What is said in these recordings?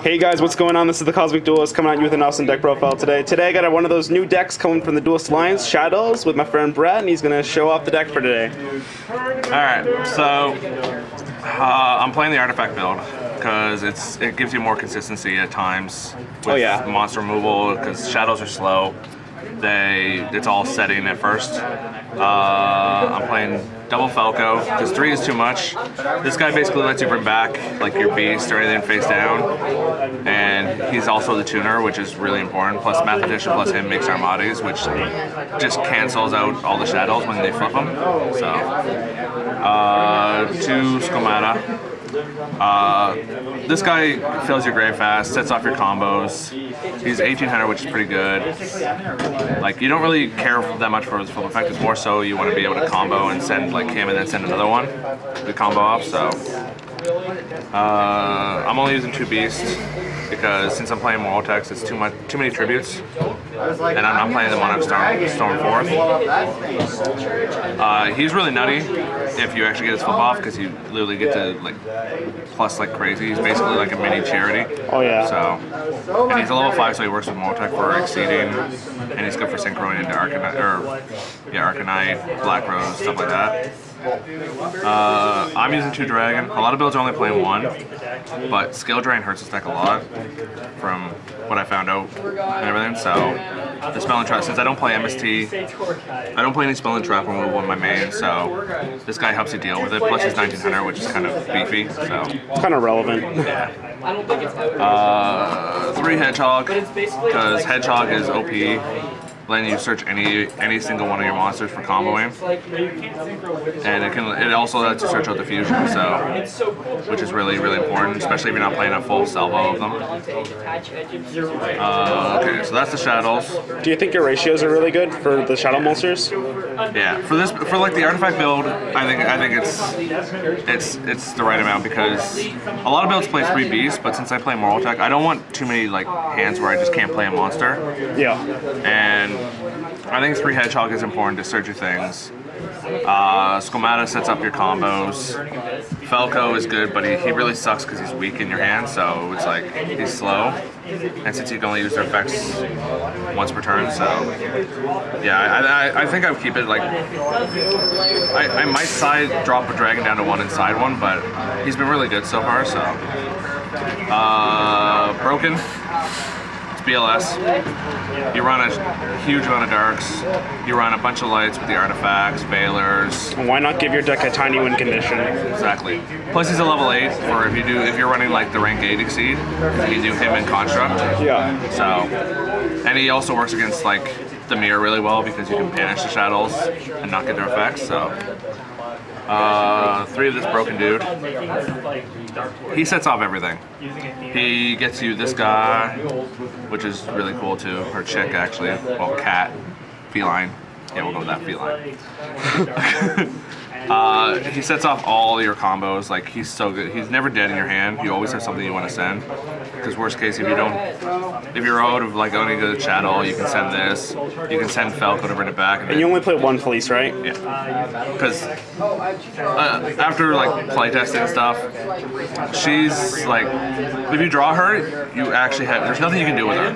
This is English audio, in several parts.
Hey guys, what's going on? This is the Cosmic Duelist coming at you with an awesome deck profile today. Today I got one of those new decks coming from the Duelist Alliance, Shaddolls, with my friend Brett, and he's going to show off the deck for today. Alright, so I'm playing the artifact build because it gives you more consistency at times with monster removal, because shadows are slow. It's all setting at first. I'm playing double Falco because 3 is too much. This guy basically lets you bring back like your beast or anything face down, and he's also the tuner, which is really important. Plus mathematician plus him makes armadas, which just cancels out all the shadows when they flip them. So 2 Schemata. This guy fills your grave fast, sets off your combos. He's 1800, which is pretty good. Like, you don't really care that much for his full effect. It's more so you want to be able to combo and send like him and then send another one to combo off. So I'm only using 2 beasts because since I'm playing Moral Text, it's too many tributes, and I'm not playing the Monarch Storm 4th. He's really nutty if you actually get his flip off, because you literally get to like plus like crazy. He's basically like a mini charity. Oh yeah. So, and he's a level 5, so he works with Moral Tech for exceeding, and he's good for synchroing into Arcanite, Black Rose, stuff like that. I'm using 2 Dragon. A lot of builds are only playing 1, but Scale Drain hurts this deck a lot from what I found out and everything. So the Spell and Trap, since I don't play MST, I don't play any Spell and Trap removal in my main, so this guy helps you deal with it. Plus he's 1900, which is kind of beefy, so kind of relevant. Yeah. 3 Hedgehog, because Hedgehog is OP. Letting you search any single one of your monsters for comboing, and it also lets you search out the fusion, so which is really important, especially if you're not playing a full salvo of them. Okay, so that's the Shaddolls. Do you think your ratios are really good for the Shadow monsters? Yeah, for like the artifact build, I think it's the right amount, because a lot of builds play 3 beasts, but since I play Moral Tech, I don't want too many like hands where I just can't play a monster. Yeah. And I think 3 Hedgehog is important to search your things. Schemata sets up your combos. Falco is good, but he really sucks because he's weak in your hand, so it's like he's slow. And since you can only use their effects once per turn, so yeah, I think I would keep it like I might side drop a dragon down to 1 and side 1, but he's been really good so far. So Broken. BLS. You run a huge amount of darks. You run a bunch of lights with the artifacts, Veilers. Why not give your deck a tiny win condition? Exactly. Plus he's a level 8 for if you're running like the rank 8 exceed, you do him in construct. Yeah. So, and he also works against like the mirror really well, because you can banish the shadows and not get their effects. So 3 of this broken dude. He sets off everything. He gets you this guy, which is really cool too, or chick actually, well, cat, feline. Yeah, we'll go with that, feline. He sets off all your combos. Like, he's so good. He's never dead in your hand. You always have something you want to send. Because worst case, if you're out of like only good Shaddoll, you can send this. You can send Falco to bring it back. And you only play 1 Fleece, right? Yeah. Because after like playtesting and stuff, she's like, if you draw her, you actually there's nothing you can do with her.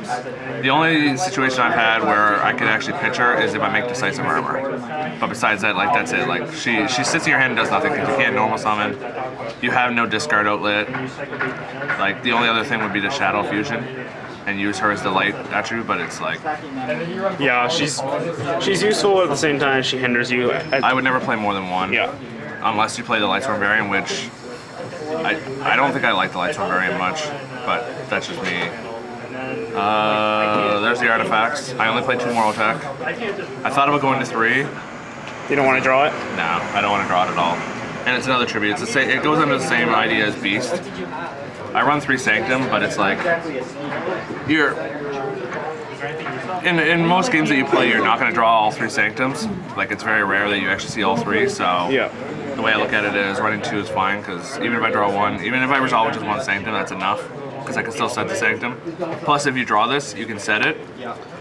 The only situation I've had where I can actually pitch her is if I make Decisive Armor. But besides that, like, that's it. Like, she sits in your hand and does nothing, because you can't normal summon. You have no discard outlet. Like, the only other thing would be the Shadow Fusion and use her as the light attribute, but it's like... Yeah, she's useful at the same time she hinders you. I would never play more than 1. Yeah. Unless you play the Lightsworn variant, which... I don't think I like the Lightsworn variant much, but that's just me. There's the artifacts. I only played 2 Moral Tech. I thought about going to 3. You don't want to draw it? No, I don't want to draw it at all. And it's another tribute. It goes under the same idea as Beast. I run 3 Sanctum, but it's like in most games that you play, you're not going to draw all 3 Sanctums. Like, it's very rare that you actually see all 3. So yeah. The way I look at it is running 2 is fine, because even if I draw 1, even if I resolve with just 1 Sanctum, that's enough, because I can still set the Sanctum. Plus, if you draw this, you can set it,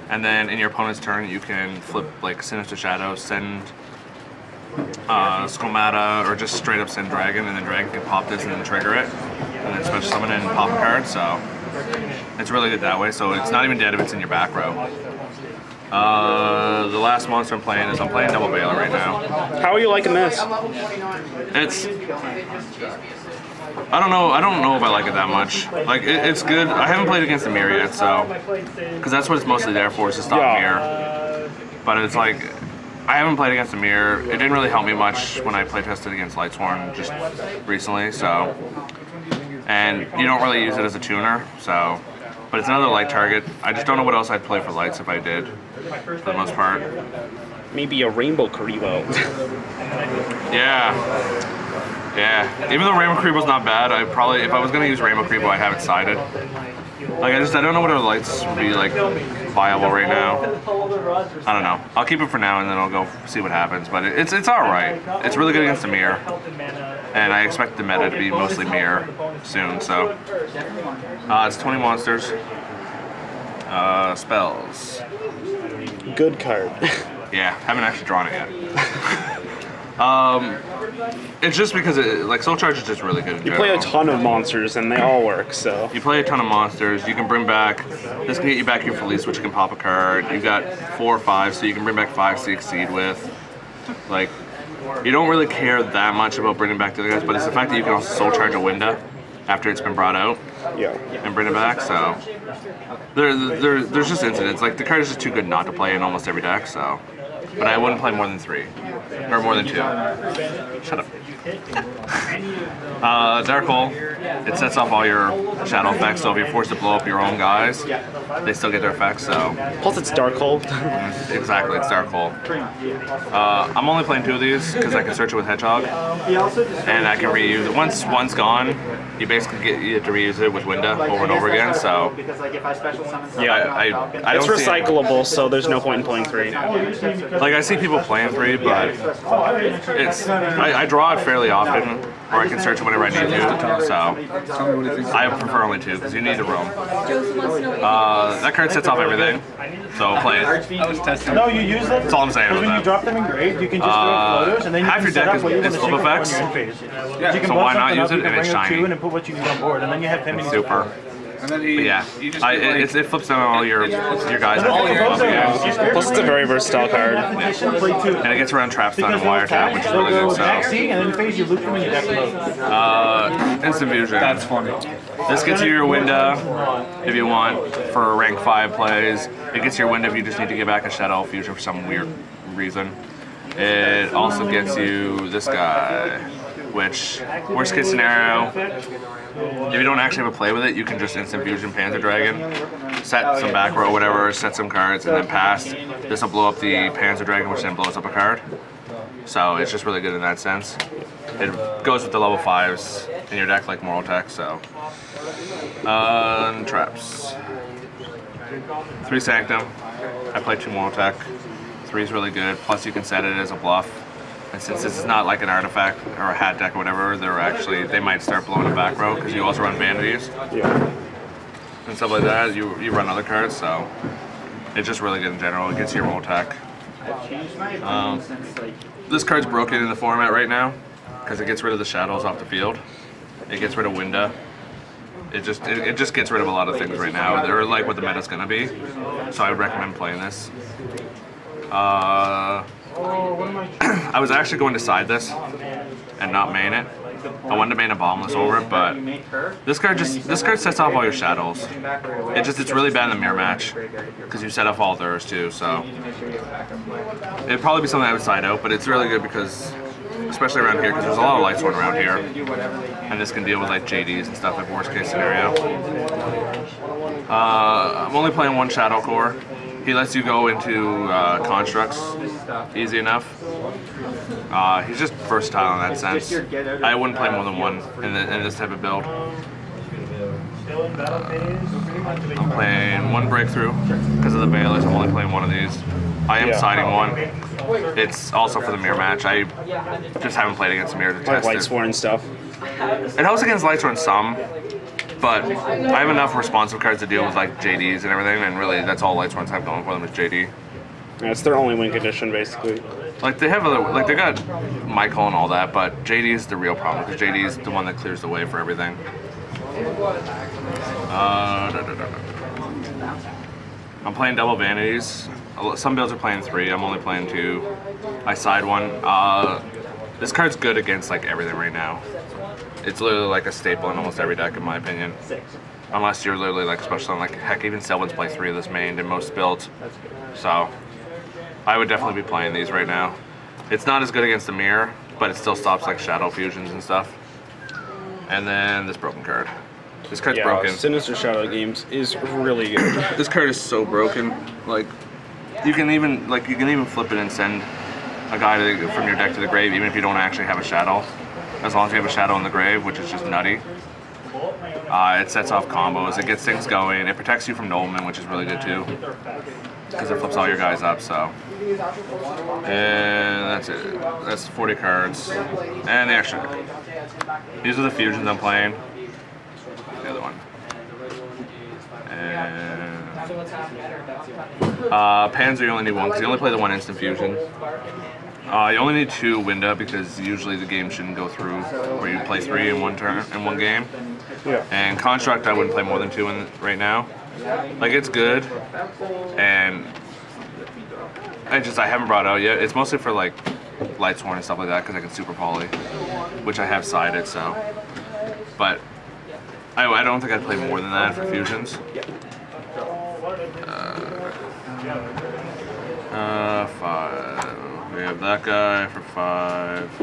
and then in your opponent's turn, you can flip like Sinister Shadow, send Schemata, or just straight up send Dragon, and then Dragon can pop this and then trigger it, and then special summon it and pop a card. So It's really good that way, so it's not even dead if it's in your back row. The last monster I'm playing is Double Baler right now. How are you liking this? It's... I don't know if I like it that much. Like, it's good. I haven't played against the mirror yet, so... Because that's what it's mostly there for, is to stop mirror. But it's like... I haven't played against the mirror. It didn't really help me much when I play tested against Lightsworn just recently, so... And you don't really use it as a tuner, so... But it's another light target. I just don't know what else I'd play for lights if I did, for the most part. Maybe a Rainbow Karibo. Yeah. Yeah. Even though Rainbow Karibo's not bad, I probably, if I was going to use Rainbow Karibo, I'd have it sided. Like, I don't know what other lights would be, like, viable right now. I don't know. I'll keep it for now, and then I'll go see what happens. But it's alright. It's really good against the mirror. And I expect the meta to be mostly mirror soon, so. It's 20 monsters. Spells. Good card. Yeah, haven't actually drawn it yet. It's just because like Soul Charge is just really good in You general. play a ton of monsters and they all work, so. You play a ton of monsters, you can bring back, this can get you back your Felice, which can pop a card. You've got 4 or 5, so you can bring back 5 to exceed with. Like, you don't really care that much about bringing back the other guys, but it's the fact that you can also Soul Charge a Winda after it's been brought out. Yeah. And bring it back, so. There's just incidents. Like, the card is just too good not to play in almost every deck, so. But I wouldn't play more than 3. Or more than 2. Shut up. Dark Hole. It sets off all your shadow effects, so if you're forced to blow up your own guys, they still get their effects, so. Plus it's Dark Hole. Exactly, it's Dark Hole. I'm only playing 2 of these because I can search it with Hedgehog. And I can reuse it. Once one's gone, you basically you have to reuse it with Winda over and over again, so. Yeah, I it's don't see recyclable, so there's no point in playing 3. Like, I see people playing 3, but it's I draw it fairly often, or I can search it whenever I need to, so I prefer only 2, because you need to roam. That card sets off everything, so play it. No, you use them. That's all I'm saying about When you that. drop them in grade, you can just throw floaters, and then you half can your deck set up what you is want flip to effects, so why not use it? And it's shiny. And put what you need on board, and then you have him It's super. But yeah, it flips down all your guys. Plus it's a very versatile card. And it gets around Trap Stun and Wire Tap, which is really good, so. And then phase you loop them in your deck mode. Instant Fusion. That's funny. This gets you your Winda if you want for rank 5 plays. It gets your Winda if you just need to get back a Shaddoll Fusion for some weird reason. It also gets you this guy, which, worst case scenario, if you don't actually have a play with it, you can just Instant Fusion Panzer Dragon, set some back row, whatever, set some cards, and then pass. This will blow up the Panzer Dragon, which then blows up a card. So it's just really good in that sense. It goes with the level 5s in your deck like Moral Tech, so. Traps. 3 Sanctum. I play 2 Moral Tech. 3 is really good, plus you can set it as a bluff. And since this is not like an artifact or a hat deck or whatever, they might start blowing a back row because you also run vanities. Yeah. And stuff like that. You run other cards, so it's just really good in general. It gets your roll attack. This card's broken in the format right now because it gets rid of the shadows off the field. It gets rid of Winda. It just gets rid of a lot of things right now. They're like what the meta's gonna be. So I would recommend playing this. I was actually going to side this and not main it. I wanted to main a Boundless over it, but this card sets off all your shadows. It's really bad in the mirror match because you set off all theirs too. So it'd probably be something I would side out, but it's really good because, especially around here, because there's a lot of Lightsworn around here, and this can deal with like JDs and stuff like worst case scenario. I'm only playing 1 Shadow Core. He lets you go into constructs easy enough. He's just versatile in that sense. I wouldn't play more than 1 in this type of build. I'm playing 1 Breakthrough because of the Bailers. I'm only playing 1 of these. I am siding 1. It's also for the mirror match. I just haven't played against mirror to Like test it. Lightsworn stuff. It helps against Lightsworn some. But I have enough responsive cards to deal with like JDs and everything, and really that's all Lightsworns have going for them is JD. Yeah, it's their only win condition, basically. Like they have other, like they got Michael and all that, but JD is the real problem because JD is the one that clears the way for everything. I'm playing double vanities. Some builds are playing 3. I'm only playing 2. I side 1. This card's good against like everything right now. It's literally like a staple in almost every deck, in my opinion. Unless you're literally like special on like heck, even Selvins play 3 of this main in most builds. So I would definitely be playing these right now. It's not as good against the mirror, but it still stops like shadow fusions and stuff. And then this broken card. This card's broken. Sinister Shadow Games is really good. This card is so broken. Like you can even flip it and send a guy from your deck to the grave, even if you don't actually have a shadow. As long as you have a shadow in the grave, which is just nutty. It sets off combos. It gets things going. It protects you from Nobleman, which is really good too, because it flips all your guys up. So, and that's it. That's 40 cards and the extra deck. These are the fusions I'm playing. The other one. And Panzer, you only need 1 because you only play the 1 instant fusion. You only need 2 Winda because usually the game shouldn't go through where you play 3 in one turn in one game. Yeah. And Construct, I wouldn't play more than 2 right now. Like it's good, and I haven't brought it out yet. It's mostly for like Lightsworn and stuff like that because I can super poly, which I have sided. So, but I don't think I'd play more than that for fusions. 5. We have that guy for 5,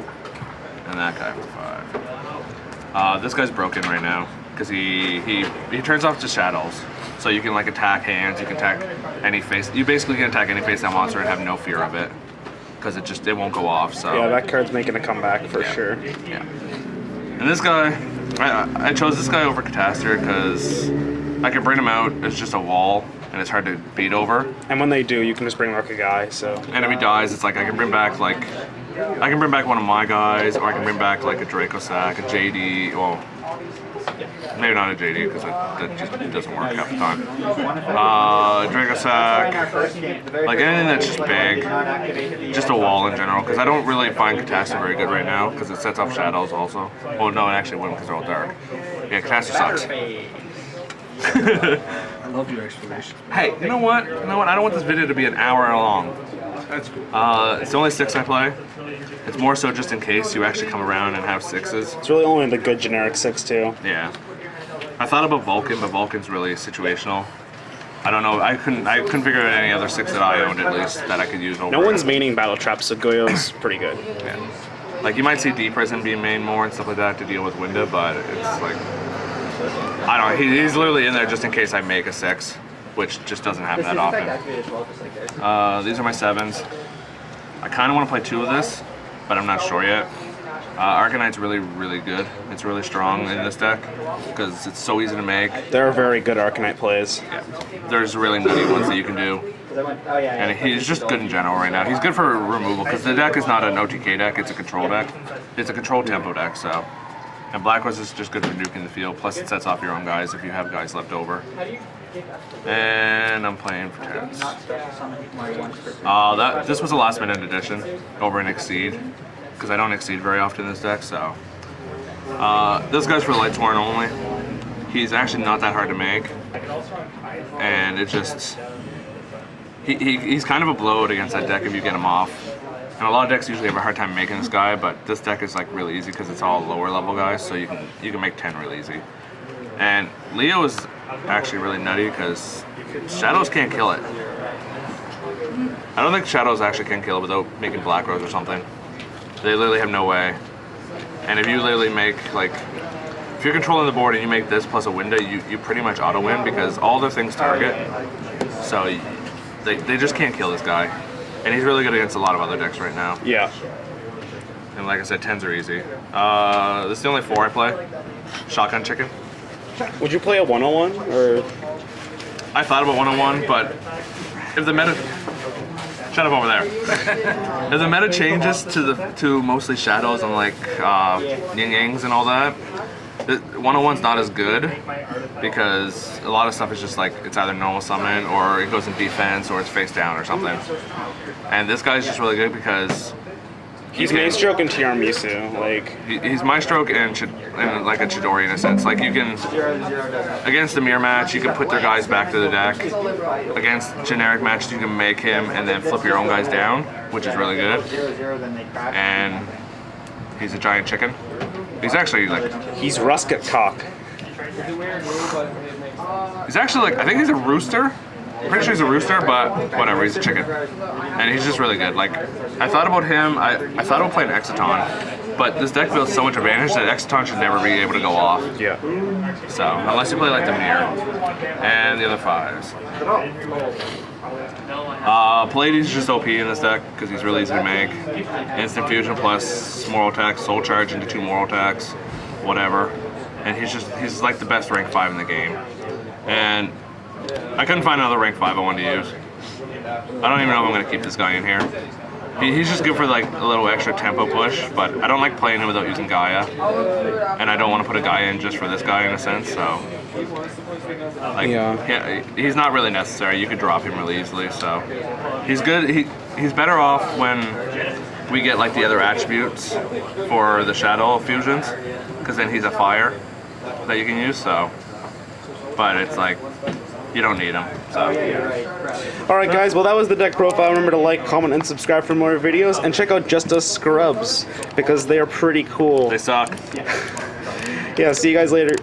and that guy for 5. This guy's broken right now because he turns off the shadows, so you can like attack hands. You can attack any face. You basically can attack any face down monster and have no fear of it because it won't go off. So yeah, that card's making a comeback for sure. Yeah. And this guy, I chose this guy over Catastor because I can bring him out as just a wall, and it's hard to beat over. And when they do, you can just bring like a guy. So. And if he dies, it's like I can bring back one of my guys, or I can bring back like a Draco Sack, a JD. Well, maybe not a JD because that just doesn't work half the time. Draco Sack, like anything that's just big, just a wall in general. Because I don't really find Catastor very good right now because it sets off shadows also. Oh no, it actually wouldn't because they're all dark. Yeah, Catastor sucks. I love your explanation. Hey, you know what? I don't want this video to be an hour long. That's cool. It's the only 6 I play. It's more so just in case you actually come around and have 6s. It's really only the good generic 6 too. Yeah. I thought about Vulcan, but Vulcan's really situational. I don't know. I couldn't figure out any other 6 that I owned at least that I could use over. No one's maining Battle Trap, so Goyo's pretty good. Yeah. Like you might see D Prison being main more and stuff like that to deal with Winda, but it's like I don't know. He's literally in there just in case I make a 6, which just doesn't happen that often. These are my 7s. I kind of want to play 2 of this, but I'm not sure yet. Arcanite's really, really good. It's really strong in this deck because it's so easy to make. There are very good Arcanite plays. Yeah. There's really nutty ones that you can do. And he's just good in general right now. He's good for removal because the deck is not an OTK deck, it's a control deck. It's a control tempo deck, so. And Black Rose is just good for nuking the field, plus it sets off your own guys if you have guys left over. And I'm playing for 10s. This was a last minute addition over an Exceed, because I don't Exceed very often in this deck, so. This guy's for Lightsworn only. He's actually not that hard to make. And it just, he's kind of a blowout against that deck if you get him off. And a lot of decks usually have a hard time making this guy, but this deck is like really easy because it's all lower level guys, so you can make 10 really easy. And Leo is actually really nutty because Shadows can't kill it. I don't think Shadows actually can kill it without making Black Rose or something. They literally have no way. And if you literally make like, if you're controlling the board and you make this plus a Winda, you pretty much auto win because all their things target. So they just can't kill this guy. And he's really good against a lot of other decks right now. Yeah. And like I said, 10s are easy. This is the only 4 I play. Shotgun Chicken. Would you play a 101 or? I thought about 101, but if the meta, shut up over there. If the meta changes to mostly shadows and like yin yangs and all that, 101's not as good because a lot of stuff is just like it's either normal summon or it goes in defense or it's face down or something. And this guy's just really good because He's main stroke and Tiramisu, like... He's my stroke and like a Chidori in a sense. Like you can, against the mirror match, you can put their guys back to the deck. Against generic matches, you can make him and then flip your own guys down, which is really good. And he's a giant chicken. He's actually like... He's rusket cock. He's actually like, I think he's a rooster. I'm pretty sure he's a rooster, but whatever, he's a chicken. And he's just really good. Like, I thought about him, I thought about playing Exciton, but this deck builds so much advantage that Exciton should never be able to go off. Yeah. So, unless you play like the mirror. And the other 5s. Palladius is just OP in this deck, because he's really easy to make. Instant fusion plus moral attacks, soul charge into 2 moral attacks, whatever. And he's like the best rank 5 in the game. And I couldn't find another rank 5 I wanted to use. I don't even know if I'm going to keep this guy in here. He's just good for like a little extra tempo push, but I don't like playing him without using Gaia. And I don't want to put a guy in just for this guy in a sense, so... Like, yeah, he's not really necessary. You could drop him really easily, so... He's good. He's better off when we get like the other attributes for the Shaddoll fusions, because then he's a fire that you can use, so... But it's like... You don't need them, so. Alright guys, well that was the deck profile. Remember to like, comment, and subscribe for more videos. And check out Just Us Scrubs, because they are pretty cool. They suck. Yeah, see you guys later.